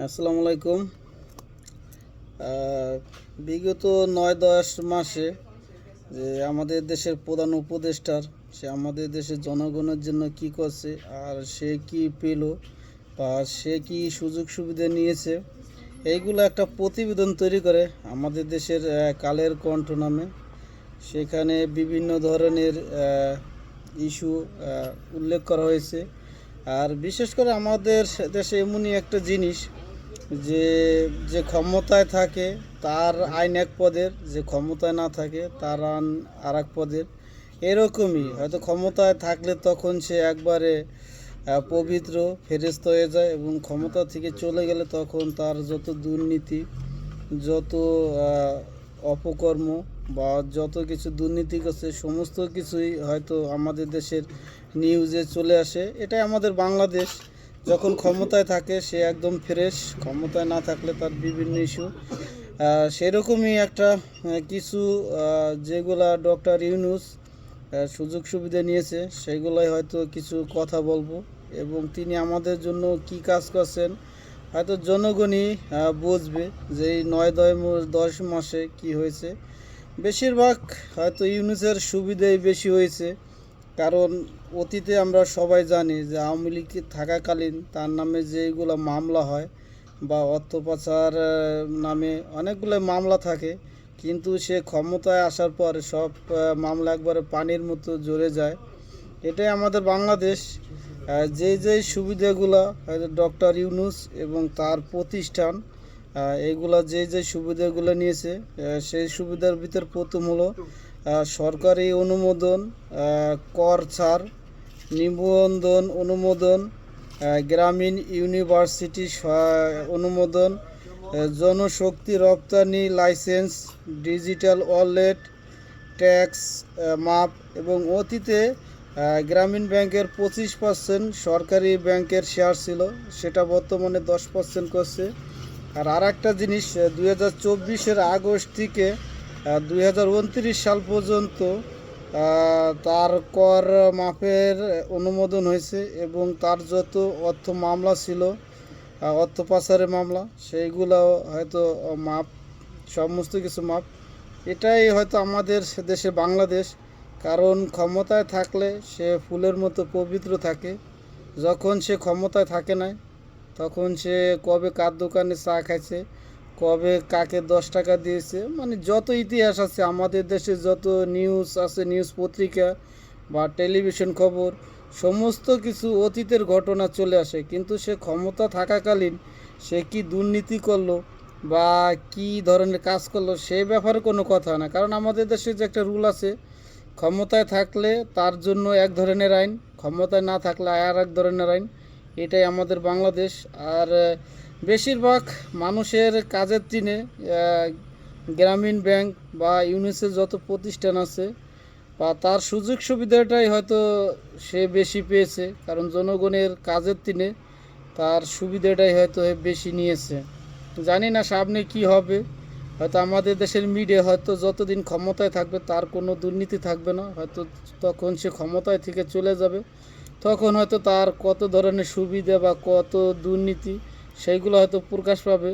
আসসালামু আলাইকুম। বিগত ৯-১০ মাসে যে আমাদের দেশের প্রধান উপদেষ্টার সে আমাদের দেশের জনগণের জন্য কি করছে আর সে কি পেল বা সে কি সুযোগ সুবিধা নিয়েছে, এইগুলো একটা প্রতিবেদন তৈরি করে আমাদের দেশের কালের কণ্ঠ নামে। সেখানে বিভিন্ন ধরনের ইস্যু উল্লেখ করা হয়েছে। আর বিশেষ করে আমাদের দেশে এমনই একটা জিনিস যে যে ক্ষমতায় থাকে তার আইন এক পদের, যে ক্ষমতায় না থাকে তার আইন আর এক পদের। এরকমই হয়তো ক্ষমতায় থাকলে তখন সে একবারে পবিত্র ফেরেশতা হয়ে যায়, এবং ক্ষমতা থেকে চলে গেলে তখন তার যত দুর্নীতি, যত অপকর্ম বা যত কিছু দুর্নীতি করছে সমস্ত কিছুই হয়তো আমাদের দেশের নিউজে চলে আসে। এটাই আমাদের বাংলাদেশ। যখন ক্ষমতায় থাকে সে একদম ফ্রেশ, ক্ষমতায় না থাকলে তার বিভিন্ন ইস্যু। সেরকমই একটা কিছু যেগুলা ডক্টর ইউনূস সুযোগ সুবিধা নিয়েছে সেগুলোই হয়তো কিছু কথা বলবো, এবং তিনি আমাদের জন্য কি কাজ করছেন হয়তো জনগণই বুঝবে যে এই ৯-১০ মাসে কি হয়েছে। বেশিরভাগ হয়তো ইউনূসের সুবিধাই বেশি হয়েছে, কারণ অতীতে আমরা সবাই জানি যে আওয়ামী লীগ থাকাকালীন তার নামে যেগুলো মামলা হয় বা অর্থ পাচার নামে অনেকগুলো মামলা থাকে, কিন্তু সে ক্ষমতায় আসার পর সব মামলা একবারে পানির মতো ঝরে যায়। এটাই আমাদের বাংলাদেশ। যেই সুবিধাগুলো হয়তো ডক্টর ইউনূস এবং তার প্রতিষ্ঠান এইগুলা যেই সুবিধাগুলো নিয়েছে, সেই সুবিধার ভিতর প্রথম হলো সরকারি অনুমোদন, কর ছাড়, নিবন্ধন অনুমোদন, গ্রামীণ ইউনিভার্সিটি অনুমোদন, জনশক্তি রপ্তানি লাইসেন্স, ডিজিটাল ওয়ালেট, ট্যাক্স মাপ, এবং অতীতে গ্রামীণ ব্যাংকের 25% সরকারি ব্যাংকের শেয়ার ছিল, সেটা বর্তমানে 10% করছে। আর একটা জিনিস, 2024-এর আগস্ট থেকে 2029 সাল পর্যন্ত তার কর মাফের অনুমোদন হয়েছে, এবং তার যত অর্থ মামলা ছিল, অর্থ পাচারের মামলা, সেইগুলো হয়তো মাপ, সমস্ত কিছু মাপ। এটাই হয়তো আমাদের দেশে বাংলাদেশ। কারণ ক্ষমতায় থাকলে সে ফুলের মতো পবিত্র থাকে, যখন সে ক্ষমতায় থাকে না তখন সে কবে কার দোকানে চা খাইছে, কবে কাকে 10 টাকা দিয়েছে, মানে যত ইতিহাস আছে আমাদের দেশে, যত নিউজ আছে, নিউজ পত্রিকা বা টেলিভিশন খবর, সমস্ত কিছু অতীতের ঘটনা চলে আসে। কিন্তু সে ক্ষমতা থাকাকালীন সে কি দুর্নীতি করলো বা কি ধরনের কাজ করলো সে ব্যাপারে কোনো কথা না, কারণ আমাদের দেশে যে একটা রুল আছে, ক্ষমতায় থাকলে তার জন্য এক ধরনের আইন, ক্ষমতায় না থাকলে আর এক ধরনের আইন। এটাই আমাদের বাংলাদেশ। আর বেশিরভাগ মানুষের কাজের দিনে গ্রামীণ ব্যাংক বা ইউনিসেফ যত প্রতিষ্ঠান আছে বা তার সুযোগ সুবিধাটাই হয়তো সে বেশি পেয়েছে, কারণ জনগণের কাজের দিনে তার সুবিধাটাই হয়তো বেশি নিয়েছে। জানি না সামনে কি হবে, হয়তো আমাদের দেশের মিডিয়া হয়তো যতদিন ক্ষমতায় থাকবে তার কোনো দুর্নীতি থাকবে না, হয়তো তখন সে ক্ষমতায় থেকে চলে যাবে, তখন হয়তো তার কত ধরনের সুবিধা বা কত দুর্নীতি সেইগুলো হয়তো প্রকাশ পাবে।